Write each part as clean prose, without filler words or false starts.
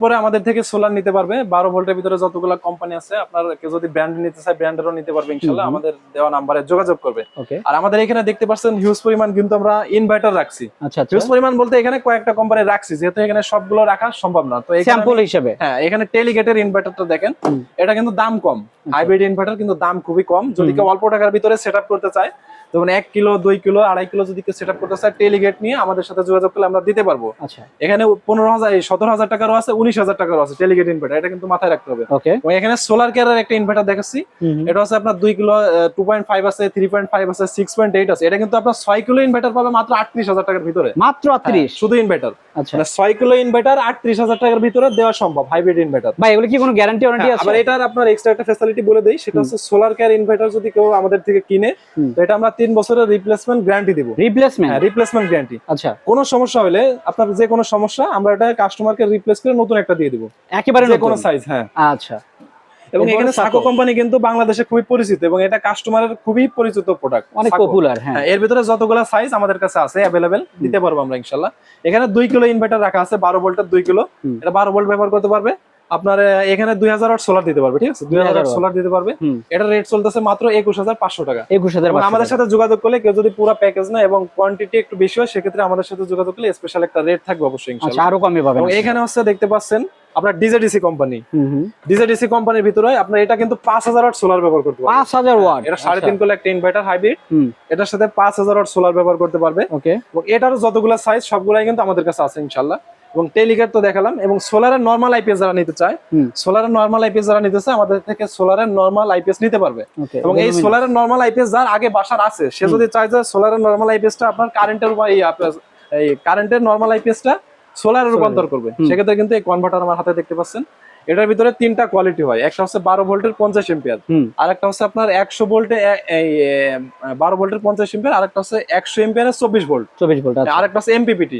পরে আমাদের থেকে সোলার নিতে পারবে 12 ভোল্টের ভিতরে যতগুলো কোম্পানি আছে, আপনার কেউ যদি ব্র্যান্ড নিতে চায় ব্র্যান্ডেরও নিতে পারবে ইনশাআল্লাহ, আমাদের দেওয়া নম্বরে যোগাযোগ করবে। আর আমাদের এখানে দেখতে পাচ্ছেন হিউজ পরিমাণ কিন্তু আমরা ইনভার্টার রাখছি। হিউজ পরিমাণ বলতে এখানে কয়েকটা কোম্পানি রাখছি, যেহেতু এখানে সবগুলো রাখা সম্ভব না। তো স্যাম্পল হিসেবে হ্যাঁ, এখানে টেলিগেটের ইনভার্টারটা দেখেন, এটা কিন্তু দাম কম, হাইব্রিড ইনভার্টার কিন্তু দাম খুবই কম। যদি কেউ অল্প টাকার ভিতরে সেটআপ করতে চায়, যেমন 1 কিলো 2 কিলো 2.5 কিলো যদি কেউ সেটআপ করতে চায়, টেলিগেট নিয়ে আমাদের সাথে যোগাযোগ করলে আমরা দিতে পারবো। এখানে 15,000 17,000 টাকারও আছে, 19,000 টাকারও আছে টেলিগেট ইনভার্টার, এটা কিন্তু মাথায় রাখতে হবে। এবং এখানে সোলার কেয়ারের একটা ইনভার্টার দেখাচ্ছি, এটা হচ্ছে আপনার 2 কিলো 2.5 আছে, 3.5 আছে, 6.8 আছে। এটা কিন্তু আপনার 6 কিলো ইনভার্টার পাবে মাত্র 38,000 টাকার ভিতরে, মাত্র 38 শুধু ইনভার্টার। মানে 6 কিলো ইনভার্টার 38,000 টাকার ভিতরে দেওয়া সম্ভব, হাইব্রিড ইনভার্টার। ভাই এগুলো কি কোনো গ্যারান্টি ওয়ারেন্টি আছে? আবার এটার আপনার এক্সট্রা একটা ফ্যাসিলিটি বলে দেই, সেটা হচ্ছে সোলার কেয়ার ইনভার্টার যদি কেউ আমাদের থেকে কিনে, তো এটা আমরা 3 বছরের রিপ্লেসমেন্ট গ্যারান্টি দিব। Replacement guarantee. আচ্ছা, কোনো সমস্যা হলে, আপনার যে কোনো সমস্যা, আমরা এটা কাস্টমারকে রিপ্লেস করে নতুন একটা দিয়ে দিব, একেবারে যে কোনো সাইজ। হ্যাঁ, আচ্ছা। এবং এখানে সাকো কোম্পানি কিন্তু বাংলাদেশে খুবই পরিচিত, এবং এটা কাস্টমারের খুবই পরিচিত প্রোডাক্ট, অনেক পপুলার। হ্যাঁ, এর ভিতরে যতগুলো সাইজ আমাদের কাছে আছে अवेलेबल, দিতে পারবো আমরা ইনশাআল্লাহ। এখানে 2 কিলো ইনভার্টার রাখা আছে, 12 ভোল্টের 2 কিলো, এটা 12 ভোল্ট ব্যবহার করতে পারবে। আপনার এখানে 2000 ওয়াট সোলার দিতে পারবে, ঠিক আছে, 2000 ওয়াট সোলার দিতে পারবে। এটা রেট চলতেছে মাত্র 21,500 টাকা। 21,500। আমাদের সাথে যোগাযোগ করলে, কেউ যদি পুরো প্যাকেজ না এবং কোয়ান্টিটি একটু বেশি হয়, সেক্ষেত্রে আমাদের সাথে যোগাযোগ করলে স্পেশাল একটা রেট থাকবে অবশ্যই ইনশাআল্লাহ। আরো কমে পাবেন। এবং এখানে হচ্ছে দেখতে পাচ্ছেন আপনার ডিজেডিসি কোম্পানি। ডিজেডিসি কোম্পানির ভিতরে আপনার এটা কিন্তু 5000 ওয়াট সোলার ব্যবহার করতে পারবে। 5000 ওয়াট, এটা 3.5 কিলো একটা ইনভার্টার হাইব্রিড, এটার সাথে 5000 ওয়াট সোলার ব্যবহার করতে পারবে। ওকে, এবং এটারও যতগুলো সাইজ সবগুলাই কিন্তু আমাদের কাছে আছে ইনশাআল্লাহ। এবং টেলিগেট তো দেখালাম। এবং সোলারের নরমাল আইপিএস যারা নিতে চায়, সোলারের নরমাল আইপিএস যারা নিতে চায়, আমাদের থেকে সোলারের নরমাল আইপিএস নিতে পারবে। এবং এই সোলারের নরমাল আইপিএস যার আগে বাসার আছে, সে যদি চায় যে সোলারের নরমাল আইপিএসটা আপনার কারেন্টের উপর এই কারেন্টের নরমাল আইপিএসটা সোলারে রূপান্তর করবে, সেক্ষেত্রে কিন্তু এই কনভার্টার আমার হাতে দেখতে পাচ্ছেন। এটার ভিতরে 3টা কোয়ালিটি হয়, একটা হচ্ছে 12 ভোল্টের 50 এম্পিয়ার, আর একটা হচ্ছে আপনার 100 ভোল্টে 12 ভোল্টের 50 এম্পিয়ার, আর একটা হচ্ছে 100 এম্পিয়ারের 24 ভোল্ট, আর একটা হচ্ছে এমপিপিটি।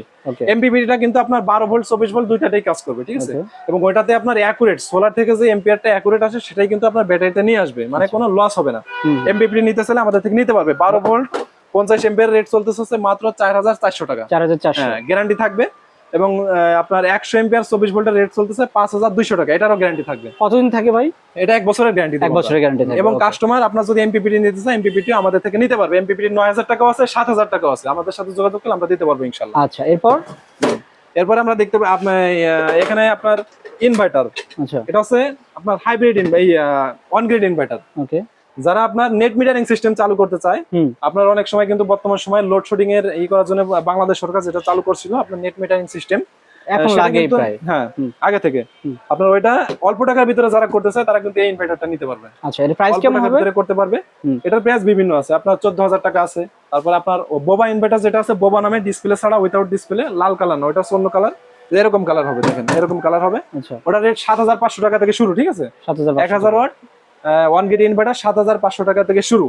এমপিপিটিটা কিন্তু আপনার 12 ভোল্ট 24 ভোল্ট দুইটাতেই কাজ করবে, ঠিক আছে। এবং ওইটাতে আপনার অ্যাকুরেট সোলার থেকে যে এম্পিয়ারটা অ্যাকুরেট আসে, সেটাই কিন্তু আপনার ব্যাটারিতে নিয়ে আসবে, মানে কোনো লস হবে না। এমপিপিটি নিতে চাইলে আমাদের থেকে নিতে পারবে। 12 ভোল্ট 50 এম্পিয়ার রেট চলতেছে মাত্র 4400 টাকা, 4400। হ্যাঁ, গ্যারান্টি থাকবে। এবং আপনার 100 এম্পিয়ার 24 ভোল্টের রেট চলতেছে 5200 টাকা, এটারও গ্যারান্টি থাকবে। কতদিন থাকে ভাই? এটা 1 বছরের গ্যারান্টি, 1 বছরের গ্যারান্টি থাকবে। এবং কাস্টমার আপনার যদি এমপিপিটি নিতে চায়, এমপিপিটি আমাদের থেকে নিতে পারবে। এমপিপিটি 9000 টাকা আছে, 7000 টাকা আছে, আমাদের সাথে যোগাযোগ করলে আমরা দিতে পারবো ইনশাআল্লাহ। আচ্ছা, এরপর আমরা দেখতে পাই আপনার এখানে আপনার ইনভার্টার। আচ্ছা, এটা হচ্ছে আপনার হাইব্রিড অন গ্রিড ইনভার্টার। ওকে, যারা আপনার নেট মিটারিং সিস্টেম চালু করতে চায়, আপনার অনেক সময় কিন্তু বর্তমান সময় লোডশেডিং এর এই করার জন্য বাংলাদেশ সরকার যেটা চালু করছিল, আপনার নেট মিটারিং সিস্টেম, এখন লাগেই প্রায়, হ্যাঁ, আগে থেকে। আপনার ওইটা অল্প টাকার ভিতরে যারা করতে চায়, তারা কিন্তু এই ইনভার্টারটা নিতে পারবে। আচ্ছা, এর প্রাইস কেমন হবে? ভিতরে করতে পারবে। এটার প্রাইস বিভিন্ন আছে, আপনার 14000 টাকা আছে। তারপর আপনার বোবা ইনভার্টার যেটা আছে, বোবা নামে, ডিসপ্লে ছাড়া, উইথাউট ডিসপ্লে, লাল কালার না, ওটা হচ্ছে অন্য কালার, এরকম কালার হবে, দেখেন এরকম কালার হবে। ওটা রেট 7500 টাকা থেকে শুরু, ঠিক আছে। 1000 ওয়াট 1 গ্রিড ইনভার্টার 7500 টাকা থেকে শুরু।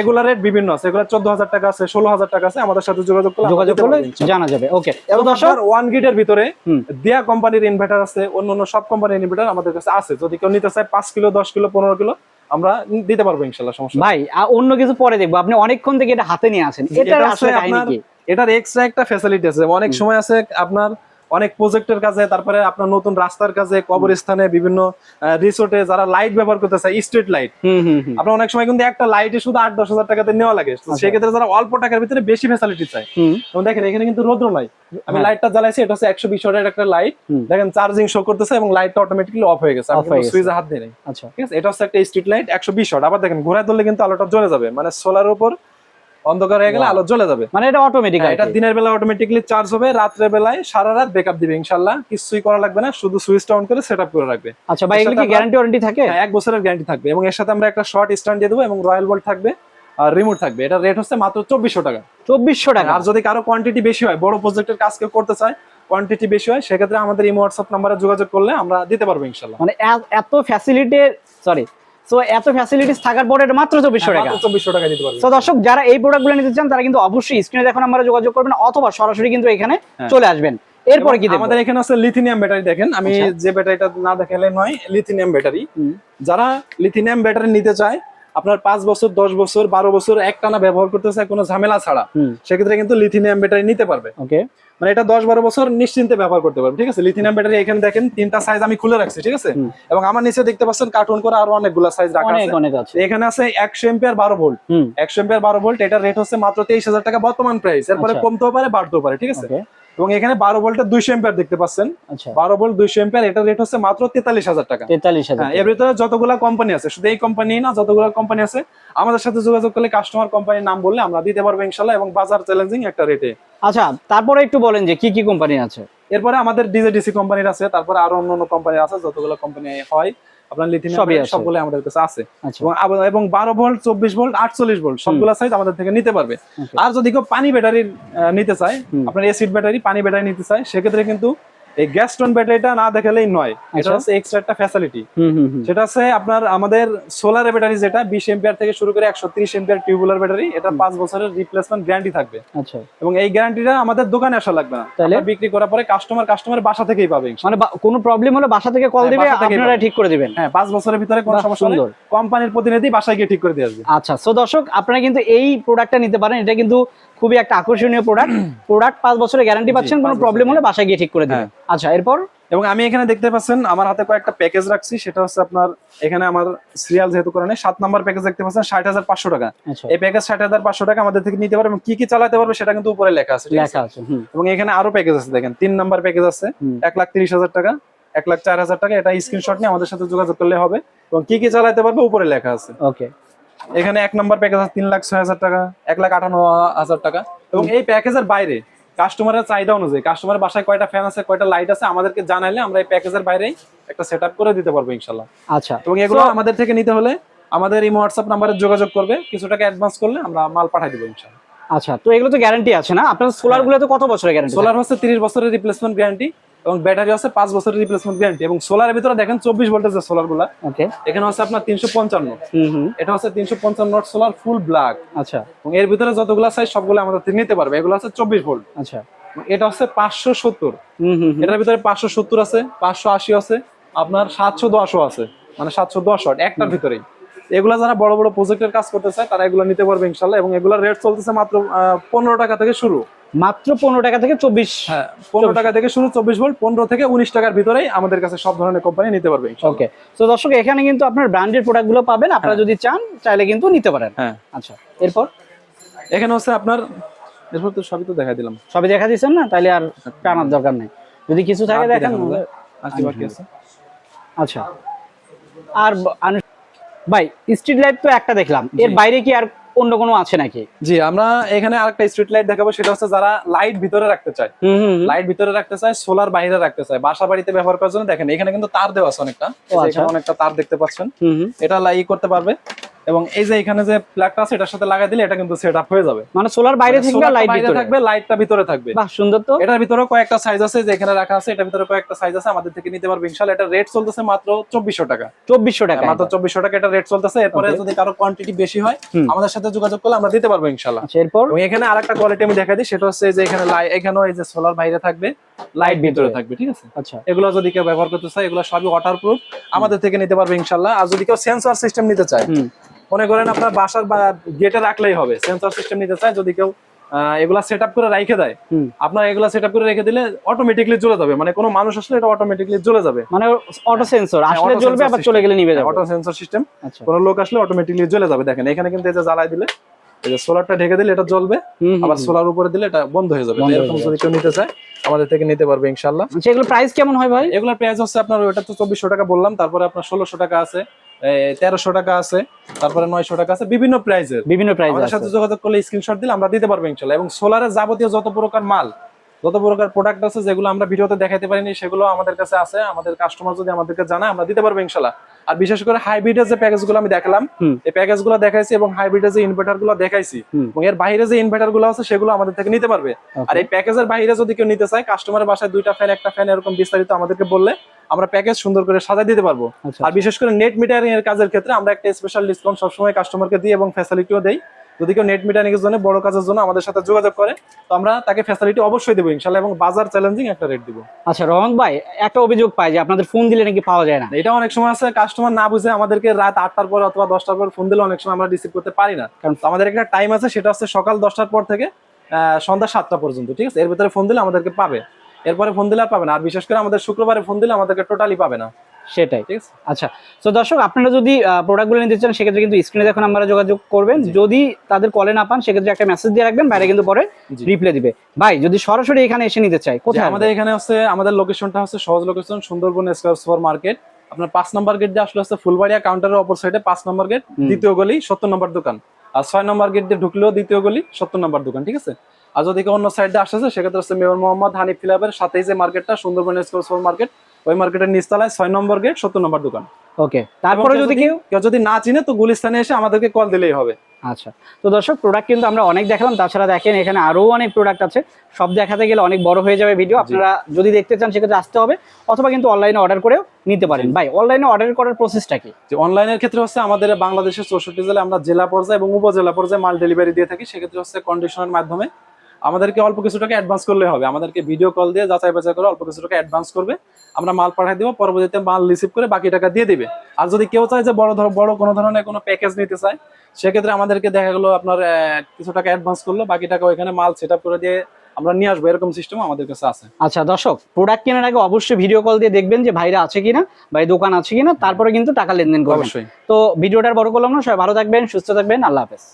এগুলা রেট বিভিন্ন আছে, এগুলা 14000 টাকা আছে, 16000 টাকা আছে। আমাদের সাথে যোগাযোগ করলে জানা যাবে। ওকে, এবং দর্শক 1 গ্রিডের ভিতরে দিয়া কোম্পানির ইনভার্টার আছে, অন্য সব কোম্পানির ইনভার্টার আমাদের কাছে আছে। যদি কেউ নিতে চায় 5 কিলো 10 কিলো 15 কিলো আমরা দিতে পারবো ইনশাআল্লাহ, সমস্যা ভাই। অন্য কিছু পরে দেখবো, আপনি অনেকক্ষণ থেকে এটা হাতে নিয়ে আছেন, এটা আসলে কাহিনী কি? এটার এক্সট্রা একটা ফ্যাসিলিটি আছে। অনেক সময় আছে আপনার অনেক প্রজেক্টের কাজে, তারপরে আপনার নতুন রাস্তার কাজে, কবরস্থানে, বিভিন্ন রিসোর্টে যারা লাইট ব্যবহার করতে চায়, স্ট্রিট লাইট, আপনার অনেক সময় কিন্তু একটা লাইটে শুধু 8-10 হাজার টাকাতে নেওয়া লাগে। সেক্ষেত্রে যারা অল্প টাকার ভিতরে বেশি ফ্যাসিলিটি চায়, দেখেন এখানে কিন্তু রৌদ্র নাই, আমি লাইটটা জ্বালাইছি, এটা হচ্ছে 120 ওয়াটের একটা লাইট, দেখেন চার্জিং শো করতেছে এবং লাইটটা অটোমেটিক্যালি অফ হয়ে গেছে, আমি সুইচে হাত দিই নাই। আচ্ছা, ঠিক আছে, এটা হচ্ছে একটা স্ট্রিট লাইট 120 ওয়াট। আবার দেখেন ঘোরায় ধরলে কিন্তু আলোটা জ্বলে যাবে, মানে সোলারের উপর অন্ধকার হয়ে গেলে আলো জ্বলে যাবে, মানে এটা অটোমেটিক। এটা দিনের বেলা অটোমেটিক্যালি চার্জ হবে, রাতের বেলায় সারা রাত ব্যাকআপ দিবে ইনশাআল্লাহ। কিছুই করা লাগবে না, শুধু সুইচটা অন করে সেটআপ করে রাখবে। আচ্ছা ভাই, এগুলো কি গ্যারান্টি ওয়ারেন্টি থাকে? হ্যাঁ, 1 বছরের গ্যারান্টি থাকবে। এবং এর সাথে আমরা একটা শর্ট স্ট্যান্ড দিয়ে দেবো, এবং রয়্যাল বোল্ট থাকবে, আর রিমোট থাকবে। এটা রেট হচ্ছে মাত্র 2400 টাকা। 2400 টাকা। আর যদি কারো কোয়ান্টিটি বেশি হয়, বড় প্রজেক্টের কাজ কেউ করতে চায়, কোয়ান্টিটি বেশি হয়, সেক্ষেত্রে আমাদের ইমো হোয়াটসঅ্যাপ নাম্বারে যোগাযোগ করলে আমরা দিতে পারবো ইনশাআল্লাহ। মানে এত ফ্যাসিলিটি, এত ফ্যাসিলিটিস থাকার পরে এটা মাত্র 2400 টাকা। 2400 টাকা দিতে পারবেন। তো দর্শক, যারা এই প্রোডাক্টগুলো নিতে চান, তারা কিন্তু অবশ্যই স্ক্রিনে দেখুন আমরা যোগাযোগ করবেন, অথবা সরাসরি কিন্তু এখানে চলে আসবেন। এরপরে কি আমাদের এখানে আছে লিথিয়াম ব্যাটারি। দেখেন, আমি যে ব্যাটারিটা না দেখালে নয়, লিথিয়াম ব্যাটারি। যারা লিথিয়াম ব্যাটারি নিতে চায়, আপনার 5 বছর 10 বছর 12 বছর একটানা ব্যবহার করতে চায় কোনো ঝামেলা ছাড়া, সেক্ষেত্রে কিন্তু লিথিয়াম ব্যাটারি নিতে পারবে। ওকে, মানে এটা 10-12 বছর নিশ্চিন্তে ব্যবহার করতে পারবেন, ঠিক আছে। লিথিয়াম ব্যাটারি এখানে দেখেন 3টা সাইজ আমি খুলে রাখছি, ঠিক আছে। এবং আমার নিচে দেখতে পাচ্ছেন কার্টুন করে আরো অনেকগুলো সাইজ রাখা আছে, অনেক আছে। এখানে আছে 100 এম্পিয়ার 12 ভোল্ট। 100 এম্পিয়ার 12 ভোল্ট, এটার রেট হচ্ছে মাত্র 23,000 টাকা বর্তমান প্রাইস, এরপরে কমতেও পারে বাড়তেও পারে, ঠিক আছে। এবং এখানে 12 ভোল্টের 200 এম্পিয়ার দেখতে পাচ্ছেন, 12 ভোল্ট 200 এম্পিয়ার, এটার রেট হচ্ছে মাত্র 43,000 টাকা। 43,000। এর ভিতরে যতগুলা কোম্পানি আছে, শুধু এই কোম্পানি না, যতগুলো কোম্পানি আছে আমাদের সাথে যোগাযোগ করলে কাস্টমার কোম্পানির নাম বললে আমরা দিতে পারবো ইনশাআল্লাহ, এবং বাজার চ্যালেঞ্জিং একটা রেটে। আচ্ছা, তারপরে একটু বলেন যে কি কি কোম্পানি আছে। এরপরে আমাদের ডিজেডিসি কোম্পানির আছে, তারপরে আরো অন্য কোম্পানির আছে, যতগুলো কোম্পানি হয় আপনার লিথিয়াম সবগুলো আমাদের কাছে আছে। এবং 12 ভোল্ট 24 ভোল্ট 48 ভোল্ট সবগুলো সাইজ আমাদের থেকে নিতে পারবে। আর যদি কেউ পানি ব্যাটারি নিতে চায়, আপনার এসিড ব্যাটারি পানি ব্যাটারি নিতে চায়, সেক্ষেত্রে কিন্তু এই গ্যাস্টন ব্যাটারিটা না দেখালেই নয়, এটা হচ্ছে এক্সট্রা একটা ফ্যাসিলিটি। সেটা হচ্ছে আপনার আমাদের সোলার ব্যাটারি, যেটা 20 এম্পিয়ার থেকে শুরু করে 130 এম্পিয়ার টিউবুলার ব্যাটারি, এটা 5 বছরের রিপ্লেসমেন্ট গ্যারান্টি থাকবে। আচ্ছা, এবং এই গ্যারান্টিটা আমাদের দোকানে আসা লাগবে না, তাহলে বিক্রি করার পরে কাস্টমার বাসা থেকেই পাবে। মানে কোনো প্রবলেম হলে বাসা থেকে কল দিবে, আপনারা ঠিক করে দিবেন। হ্যাঁ, 5 বছরের ভিতরে কোনো সমস্যা নেই, কোম্পানির প্রতিনিধি বাসায় গিয়ে ঠিক করে দিয়ে আসবে। আচ্ছা, সো দর্শক আপনারা কিন্তু এই প্রোডাক্টটা নিতে পারেন, এটা কিন্তু খুবই একটা আকর্ষণীয় প্রোডাক্ট 5 বছরের গ্যারান্টি পাচ্ছেন, কোনো প্রবলেম হলে বাসায় গিয়ে ঠিক করে দিবেন। আচ্ছা, এরপর এবং আমি এখানে দেখতে পাচ্ছেন আমার হাতে কয়েকটা প্যাকেজ রাখছি, সেটা হচ্ছে আপনার এখানে আমার সিরিয়াল যেহেতু করে নেই, 7 নাম্বার প্যাকেজ দেখতে পাচ্ছেন 60,500 টাকা। এই প্যাকেজ 60,500 টাকা আমাদের থেকে নিতে পারবে, এবং কি কি চালাতে পারবে সেটা কিন্তু উপরে লেখা আছে। এবং এখানে আরো প্যাকেজ আছে, দেখেন 3 নাম্বার প্যাকেজ আছে 1,30,000 টাকা, 1,04,000 টাকা, এটা স্ক্রিনশট নিয়ে আমাদের সাথে যোগাযোগ করলে হবে, এবং কি কি চালাতে পারবে উপরে লেখা আছে। ওকে, এখানে 1 নাম্বার প্যাকেজ আছে 3,06,000 টাকা, 1,58,000 টাকা। এবং এই প্যাকেজের বাইরে কাস্টমারের চাহিদা অনুযায়ী, কাস্টমারের বাসায় কয়টা ফ্যান আছে, কয়টা লাইট আছে, আমাদেরকে জানাইলে আমরা এই প্যাকেজের বাইরেই একটা সেটআপ করে দিতে পারবো ইনশাআল্লাহ। আচ্ছা, এবং এগুলো আমাদের থেকে নিতে হলে আমাদের এই হোয়াটসঅ্যাপ নাম্বারে যোগাযোগ করবে, কিছু টাকা অ্যাডভান্স করলে আমরা মাল পাঠিয়ে দেবো ইনশাআল্লাহ। আচ্ছা, তো এগুলো তো গ্যারান্টি আছে না আপনাদের সোলার গুলো? তো কত বছরের গ্যারান্টি? সোলার হচ্ছে 30 বছরের রিপ্লেসমেন্ট গ্যারান্টি, এবং ব্যাটারি আছে 5 বছরের রিপ্লেসমেন্ট গ্যারান্টি। এবং সোলারের ভিতরে দেখেন 24 ভোল্টেজের সোলার গুলা, এখানে হচ্ছে আপনার 355, এটা হচ্ছে 355 ওয়াট সোলার ফুল ব্ল্যাক। আচ্ছা, এবং এর ভিতরে যতগুলা সাইজ সবগুলো আমাদের থেকে নিতে পারবে। এগুলো হচ্ছে 24 ভোল্ট। আচ্ছা, এটা হচ্ছে 570, এটার ভিতরে 570 আছে, 580 আছে, আপনার 710 আছে, মানে 710 ওয়াট একটার ভিতরেই। এগুলা যারা বড় বড় প্রজেক্টের কাজ করতে চায় তারা এগুলো নিতে পারবে ইনশাআল্লাহ। এবং এগুলোর রেট চলতেছে মাত্র 15 টাকা থেকে শুরু, মাত্র 15 টাকা থেকে 24। হ্যাঁ, 15 টাকা থেকে শুরু, 24 ভোল্ট 15 থেকে 19 টাকার ভিতরেই আমাদের কাছে সব ধরনের কোম্পানি নিতে পারবে। ওকে, তো দর্শক এখানে কিন্তু আপনার ব্র্যান্ডেড প্রোডাক্ট গুলো পাবেন, আপনারা যদি চান চাইলে কিন্তু নিতে পারেন। হ্যাঁ, আচ্ছা, এরপর এখানে হচ্ছে আপনার, এরপর তো সবই তো দেখা দিলাম, সবই দেখা দিচ্ছেন না, তাইলে আর টানার দরকার নেই, যদি কিছু থাকে দেখেন। আচ্ছা, আর ভাই স্ট্রিট লাইট তো একটা দেখলাম, এর বাইরে কি আর অন্য কোনো আছে নাকি? জি, আমরা এখানে আরেকটা স্ট্রিট লাইট দেখাবো, সেটা হচ্ছে যারা লাইট ভিতরে রাখতে চায়, লাইট ভিতরে রাখতে চায়, সোলার বাইরে রাখতে চায়, বাসা বাড়িতে ব্যবহার করার জন্য। দেখেন এখানে কিন্তু তার দেওয়া আছে অনেকটা, এখানে অনেকটা তার দেখতে পাচ্ছেন, এটা লাই করতে পারবে। এবং এই যে এখানে যে প্লাগটা আছে এটার সাথে লাগাই দিলে এটা কিন্তু সেটআপ হয়ে যাবে, মানে সোলার বাইরে থাকবে, লাইট বাইরে থাকবে, লাইটটা ভিতরে থাকবে। বাহ, সুন্দর তো। এটার ভিতরে কয়েকটা সাইজ আছে, যে এখানে রাখা আছে, এটার ভিতরে কয়েকটা সাইজ আছে, আমাদের থেকে নিতে পারবে ইনশাআল্লাহ। এটা রেট চলতেছে মাত্র 2400 টাকা। 2400 টাকা, মাত্র 2400 টাকা এটা রেট চলতেছে। এরপরে যদি কারো কোয়ান্টিটি বেশি হয় আমাদের সাথে যোগাযোগ করলে আমরা দিতে পারবো ইনশাআল্লাহ। আচ্ছা, এরপর এখানে আরেকটা কোয়ালিটি আমি দেখাই দিই, সেটা হচ্ছে যে এখানে এখানেও এই যে সোলার বাইরে থাকবে, লাইট ভিতরে থাকবে, ঠিক আছে। আচ্ছা, এগুলো যদি কেউ ব্যবহার করতে চায় এগুলো সবই ওয়াটারপ্রুফ, আমাদের থেকে নিতে পারবে ইনশাআল্লাহ। আর যদি কেউ সেন্সর সিস্টেম নিতে চায়, মনে করেন আপনার বাসার বা গেটে রাখলেই হবে, সেন্সর সিস্টেম নিতে চায়, যদি কেউ এগুলা সেটআপ করে রেখে দেয়, আপনার এগুলা সেটআপ করে রেখে দিলে অটোমেটিক্যালি জ্বলে যাবে, মানে কোনো মানুষ আসলে এটা অটোমেটিক্যালি জ্বলে যাবে, মানে অটো সেন্সর আসলে জ্বলবে, আবার চলে গেলে নিভে যাবে, অটো সেন্সর সিস্টেম। কোনো লোক আসলে অটোমেটিক্যালি জ্বলে যাবে। দেখেন এখানে কিন্তু এই যে জ্বালায় দিলে, এই যে সোলারটা ঢেকে দিলে এটা জ্বলবে, আবার সোলার উপরে দিলে এটা বন্ধ হয়ে যাবে। এরকম যদি কেউ নিতে চায় আমাদের থেকে নিতে পারবে ইনশাআল্লাহ। সেগুলো প্রাইস কেমন হয় ভাই? এগুলোর প্রাইস হচ্ছে আপনার, ওটা তো 2400 টাকা বললাম, তারপরে আপনার 1600 টাকা আছে, 1300 টাকা আছে, তারপরে 900 টাকা আছে, বিভিন্ন প্রাইজের। আমাদের সাথে যোগাযোগ করলে স্ক্রিনশট দিলে আমরা দিতে পারবো ইনশাআল্লাহ। এবং সোলারের যাবতীয় যত প্রকার মাল, যত প্রকার প্রোডাক্ট আছে যেগুলো আমরা ভিডিওতে দেখাতে পারিনি সেগুলো আমাদের কাছে আছে। আমাদের কাস্টমার যদি আমাদেরকে জানায় আমরা দিতে পারবো ইনশাআল্লাহ। আর বিশেষ করে হাইব্রিডের যে প্যাকেজগুলো আমি দেখালাম, এই প্যাকেজগুলো দেখাইছি, এবং হাইব্রিডের যে ইনভার্টারগুলো দেখাইছি, এবং এর বাইরে যে ইনভার্টারগুলো আছে সেগুলো আমাদের থেকে নিতে পারবে। আর এই প্যাকেজের বাইরে যদি কেউ নিতে চায়, কাস্টমারের বাসায় 2টা ফ্যান, 1টা ফ্যান, এরকম বিস্তারিত আমাদেরকে বললে আমরা প্যাকেজ সুন্দর করে সাজাই দিতে পারবো। আর বিশেষ করে নেট মিটারিং এর কাজের ক্ষেত্রে আমরা একটা স্পেশাল ডিসকাউন্ট সবসময় কাস্টমারকে দিই, এবং ফ্যাসিলিটিও দেই। যদি কেউ নেট মিটারিং এর জন্য, বড় কাজের জন্য আমাদের সাথে যোগাযোগ করে, তো আমরা তাকে ফ্যাসিলিটি অবশ্যই দেবো ইনশাআল্লাহ, এবং বাজার চ্যালেঞ্জিং একটা রেট দিব। আচ্ছা, রহমান ভাই একটা অভিযোগ পাই যে আপনাদের ফোন দিলে নাকি পাওয়া যায় না। এটা অনেক সময় আছে কাস্টমার না বুঝে আমাদেরকে রাত 8টার পর অথবা 10টার পর ফোন দিলে অনেক সময় আমরা রিসিভ করতে পারি না, কারণ আমাদের একটা টাইম আছে, সেটা হচ্ছে সকাল 10টার পর থেকে সন্ধ্যা 7টা পর্যন্ত, ঠিক আছে? এর ভিতরে ফোন দিলে আমাদেরকে পাবে, এরপরে ফোন দিলে আর পাবে না। আর বিশেষ করে আমাদের শুক্রবারে ফোন দিলে আমাদেরকে টোটালি পাবে না। সেটাই, ঠিক আছে। আচ্ছা, তো দর্শক আপনারা যদি প্রোডাক্টগুলো নিতে চান সেক্ষেত্রে কিন্তু স্ক্রিনে দেখুন নাম্বারে যোগাযোগ করবেন। যদি তাদের কলে না পান সেক্ষেত্রে একটা মেসেজ দিয়ে রাখবেন, বাইরে কিন্তু পরে রিপ্লাই দিবে। ভাই যদি সরাসরি এখানে এসে নিতে চাই কোথায়? আমাদের এখানে হচ্ছে, আমাদের লোকেশনটা হচ্ছে সহজ location, Sundarban square super market. আপনার 5 নম্বর গেট দিয়ে আসলে হচ্ছে ফুলবাড়িয়া কাউন্টারের অপর সাইডে 5 নম্বর গেট, দ্বিতীয় গলি 70 নম্বর দোকান। আর 6 নম্বর গেট দিয়ে ঢুকলেও দ্বিতীয় গলি 70 নম্বর দোকান, ঠিক আছে। আর যদি কেউ অন্য সাইডে আসছে সেক্ষেত্রে হচ্ছে মেয়র মোহাম্মদ হানিফ ক্লাবের সাথেই যে মার্কেটটা সুন্দরবন স্কয়ার সুপার মার্কেট, ওই মার্কেটের নিচতলায় 6 নম্বর গেট 70 নম্বর দোকান। ওকে, তারপরে যদি কেউ যদি না চিনে তো গুলিস্তানে এসে আমাদেরকে কল দিলেই হবে। আচ্ছা, তো দর্শক প্রোডাক্ট কিন্তু আমরা অনেক দেখালাম, তাছাড়া দেখেন এখানে আরো অনেক প্রোডাক্ট আছে, সব দেখাতে গেলে অনেক বড় হয়ে যাবে ভিডিও। আপনারা যদি দেখতে চান সেক্ষেত্রে আসতে হবে, অথবা কিন্তু অনলাইনে অর্ডার করেও নিতে পারেন। ভাই অনলাইনে অর্ডার করার প্রসেসটা কি? যে অনলাইনের ক্ষেত্রে হচ্ছে আমাদের বাংলাদেশের 64 জেলায় আমরা জেলা পর্যায়ে এবং উপজেলা পর্যায়ে মাল ডেলিভারি দিয়ে থাকি। সেক্ষেত্রে হচ্ছে কন্ডিশনের মাধ্যমে আমাদেরকে অল্প কিছু টাকা অ্যাডভান্স করলে হবে, আমাদেরকে ভিডিও কল দিয়ে যাচাই বাছাই করে অল্প কিছু টাকা অ্যাডভান্স করবে, আমরা মাল পাঠিয়ে দেবো, পরবর্তীতে মাল রিসিভ করে বাকি টাকা দিয়ে দিবে। আর যদি কেউ চায় যে বড় কোনো ধরনের কোনো প্যাকেজ নিতে চায় সেক্ষেত্রে আমাদেরকে দেখা গেলো আপনার কিছু টাকা অ্যাডভান্স করলো, বাকি টাকা ওইখানে মাল সেট আপ করে দিয়ে আমরা নিয়ে আসবো, এরকম সিস্টেম আমাদের কাছে আছে। আচ্ছা দর্শক, প্রোডাক্ট কেনার আগে অবশ্যই ভিডিও কল দিয়ে দেখবেন যে ভাইরা আছে কিনা, ভাই দোকান আছে কিনা, তারপরে কিন্তু টাকা লেনদেন করবেন। অবশ্যই। তো ভিডিওটার বড় করলাম না, সবাই ভালো থাকবেন, সুস্থ থাকবেন, আল্লাহ হাফেজ।